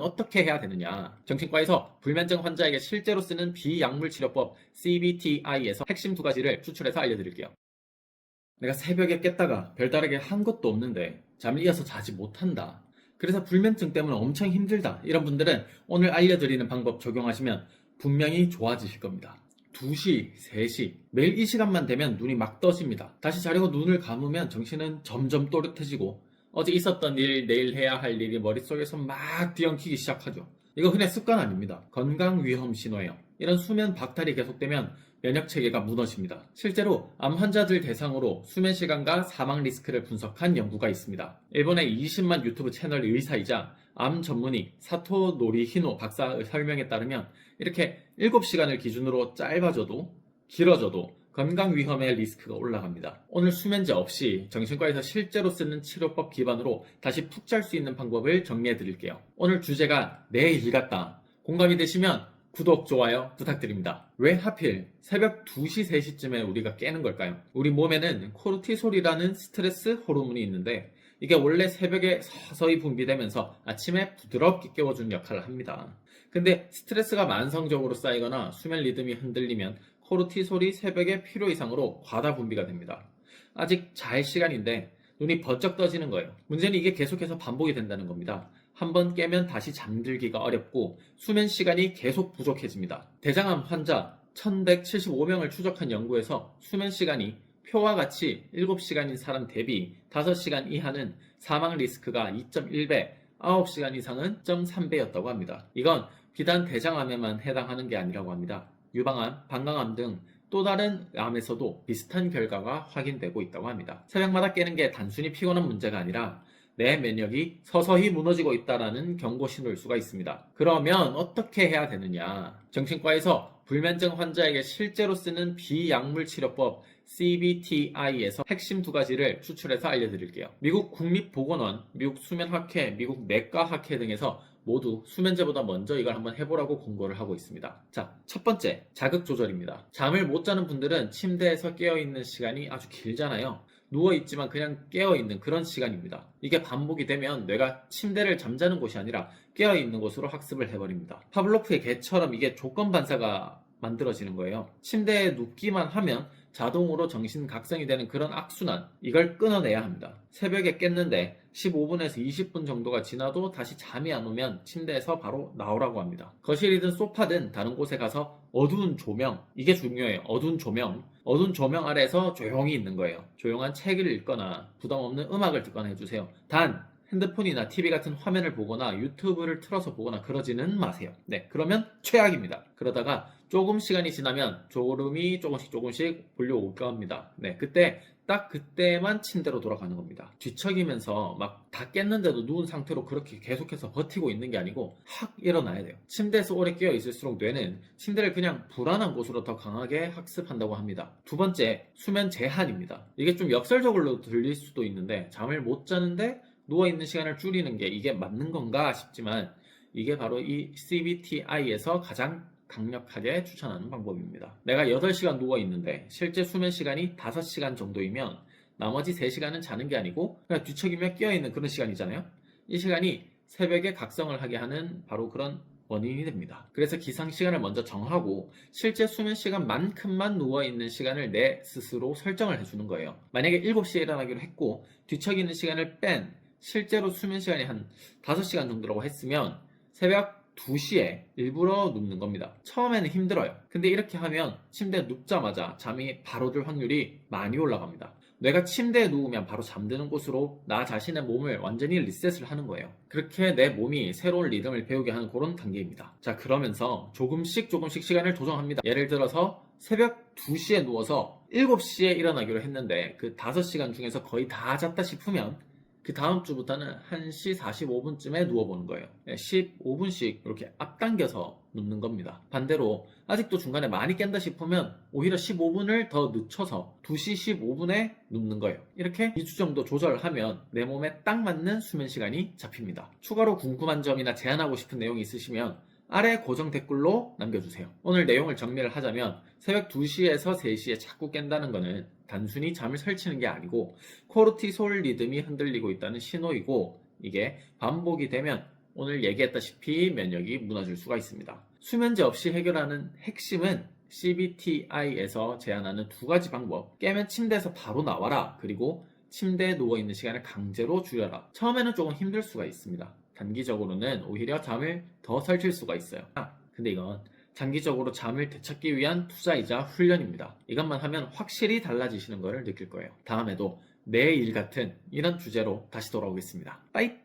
어떻게 해야 되느냐? 정신과에서 불면증 환자에게 실제로 쓰는 비약물 치료법 CBTI에서 핵심 두 가지를 추출해서 알려드릴게요. 내가 새벽에 깼다가 별다르게 한 것도 없는데 잠을 이어서 자지 못한다. 그래서 불면증 때문에 엄청 힘들다. 이런 분들은 오늘 알려드리는 방법 적용하시면 분명히 좋아지실 겁니다. 2시, 3시, 매일 이 시간만 되면 눈이 막 떠집니다. 다시 자려고 눈을 감으면 정신은 점점 또렷해지고 어제 있었던 일, 내일 해야 할 일이 머릿속에서 막 뒤엉키기 시작하죠. 이거 흔히 습관 아닙니다. 건강 위험 신호예요. 이런 수면 박탈이 계속되면 면역 체계가 무너집니다. 실제로 암 환자들 대상으로 수면 시간과 사망 리스크를 분석한 연구가 있습니다. 일본의 20만 유튜브 채널 의사이자 암 전문의 사토 노리히노 박사의 설명에 따르면 이렇게 7시간을 기준으로 짧아져도 길어져도 건강 위험의 리스크가 올라갑니다. 오늘 수면제 없이 정신과에서 실제로 쓰는 치료법 기반으로 다시 푹 잘 수 있는 방법을 정리해 드릴게요. 오늘 주제가 내 일 같다. 공감이 되시면 구독, 좋아요 부탁드립니다. 왜 하필 새벽 2시, 3시쯤에 우리가 깨는 걸까요? 우리 몸에는 코르티솔이라는 스트레스 호르몬이 있는데 이게 원래 새벽에 서서히 분비되면서 아침에 부드럽게 깨워주는 역할을 합니다. 근데 스트레스가 만성적으로 쌓이거나 수면 리듬이 흔들리면 코르티솔이 새벽에 필요 이상으로 과다 분비가 됩니다. 아직 잘 시간인데 눈이 번쩍 떠지는 거예요. 문제는 이게 계속해서 반복이 된다는 겁니다. 한번 깨면 다시 잠들기가 어렵고 수면 시간이 계속 부족해집니다. 대장암 환자 1175명을 추적한 연구에서 수면 시간이 표와 같이 7시간인 사람 대비 5시간 이하는 사망 리스크가 2.1배, 9시간 이상은 0.3배였다고 합니다. 이건 비단 대장암에만 해당하는 게 아니라고 합니다. 유방암, 방광암 등 또 다른 암에서도 비슷한 결과가 확인되고 있다고 합니다. 새벽마다 깨는 게 단순히 피곤한 문제가 아니라 내 면역이 서서히 무너지고 있다는 경고 신호일 수가 있습니다. 그러면 어떻게 해야 되느냐? 정신과에서 불면증 환자에게 실제로 쓰는 비약물 치료법 CBTI에서 핵심 두 가지를 추출해서 알려드릴게요. 미국 국립보건원, 미국 수면학회, 미국 내과학회 등에서 모두 수면제보다 먼저 이걸 한번 해보라고 권고를 하고 있습니다. 자, 첫 번째, 자극 조절입니다. 잠을 못 자는 분들은 침대에서 깨어있는 시간이 아주 길잖아요. 누워있지만 그냥 깨어있는 그런 시간입니다. 이게 반복이 되면 뇌가 침대를 잠자는 곳이 아니라 깨어있는 곳으로 학습을 해버립니다. 파블로프의 개처럼 이게 조건 반사가 만들어지는 거예요. 침대에 눕기만 하면 자동으로 정신 각성이 되는 그런 악순환, 이걸 끊어내야 합니다. 새벽에 깼는데 15분에서 20분 정도가 지나도 다시 잠이 안 오면 침대에서 바로 나오라고 합니다. 거실이든 소파든 다른 곳에 가서 어두운 조명, 이게 중요해요. 어두운 조명 아래에서 조용히 있는 거예요. 조용한 책을 읽거나 부담 없는 음악을 듣거나 해주세요. 단 핸드폰이나 TV 같은 화면을 보거나 유튜브를 틀어서 보거나 그러지는 마세요. 네, 그러면 최악입니다. 그러다가 조금 시간이 지나면 졸음이 조금씩 몰려올까 합니다. 네, 딱 그때만 침대로 돌아가는 겁니다. 뒤척이면서 막 다 깼는데도 누운 상태로 그렇게 계속해서 버티고 있는 게 아니고 확 일어나야 돼요. 침대에서 오래 깨어 있을수록 뇌는 침대를 그냥 불안한 곳으로 더 강하게 학습한다고 합니다. 두 번째, 수면 제한입니다. 이게 좀 역설적으로 들릴 수도 있는데 잠을 못 자는데 누워있는 시간을 줄이는 게 이게 맞는 건가 싶지만 이게 바로 이 CBTI에서 가장 강력하게 추천하는 방법입니다. 내가 8시간 누워있는데 실제 수면 시간이 5시간 정도이면 나머지 3시간은 자는 게 아니고 그냥 뒤척이며 깨어있는 그런 시간이잖아요. 이 시간이 새벽에 각성을 하게 하는 바로 그런 원인이 됩니다. 그래서 기상 시간을 먼저 정하고 실제 수면 시간만큼만 누워있는 시간을 내 스스로 설정을 해주는 거예요. 만약에 7시에 일어나기로 했고 뒤척이는 시간을 뺀 실제로 수면 시간이 한 5시간 정도라고 했으면 새벽 2시에 일부러 눕는 겁니다. 처음에는 힘들어요. 근데 이렇게 하면 침대에 눕자마자 잠이 바로 들 확률이 많이 올라갑니다. 뇌가 침대에 누우면 바로 잠드는 곳으로 나 자신의 몸을 완전히 리셋을 하는 거예요. 그렇게 내 몸이 새로운 리듬을 배우게 하는 그런 단계입니다. 자, 그러면서 조금씩 시간을 조정합니다. 예를 들어서 새벽 2시에 누워서 7시에 일어나기로 했는데 그 5시간 중에서 거의 다 잤다 싶으면 그 다음 주부터는 1시 45분쯤에 누워보는 거예요. 15분씩 이렇게 앞당겨서 눕는 겁니다. 반대로 아직도 중간에 많이 깬다 싶으면 오히려 15분을 더 늦춰서 2시 15분에 눕는 거예요. 이렇게 2주 정도 조절하면 내 몸에 딱 맞는 수면 시간이 잡힙니다. 추가로 궁금한 점이나 제안하고 싶은 내용이 있으시면 아래 고정 댓글로 남겨주세요. 오늘 내용을 정리를 하자면 새벽 2시에서 3시에 자꾸 깬다는 거는 단순히 잠을 설치는 게 아니고 코르티솔 리듬이 흔들리고 있다는 신호이고 이게 반복이 되면 오늘 얘기했다시피 면역이 무너질 수가 있습니다. 수면제 없이 해결하는 핵심은 CBTI에서 제안하는 두 가지 방법. 깨면 침대에서 바로 나와라. 그리고 침대에 누워있는 시간을 강제로 줄여라. 처음에는 조금 힘들 수가 있습니다. 단기적으로는 오히려 잠을 더 설칠 수가 있어요. 근데 이건 장기적으로 잠을 되찾기 위한 투자이자 훈련입니다. 이것만 하면 확실히 달라지시는 것을 느낄 거예요. 다음에도 매일 같은 이런 주제로 다시 돌아오겠습니다. 빠이!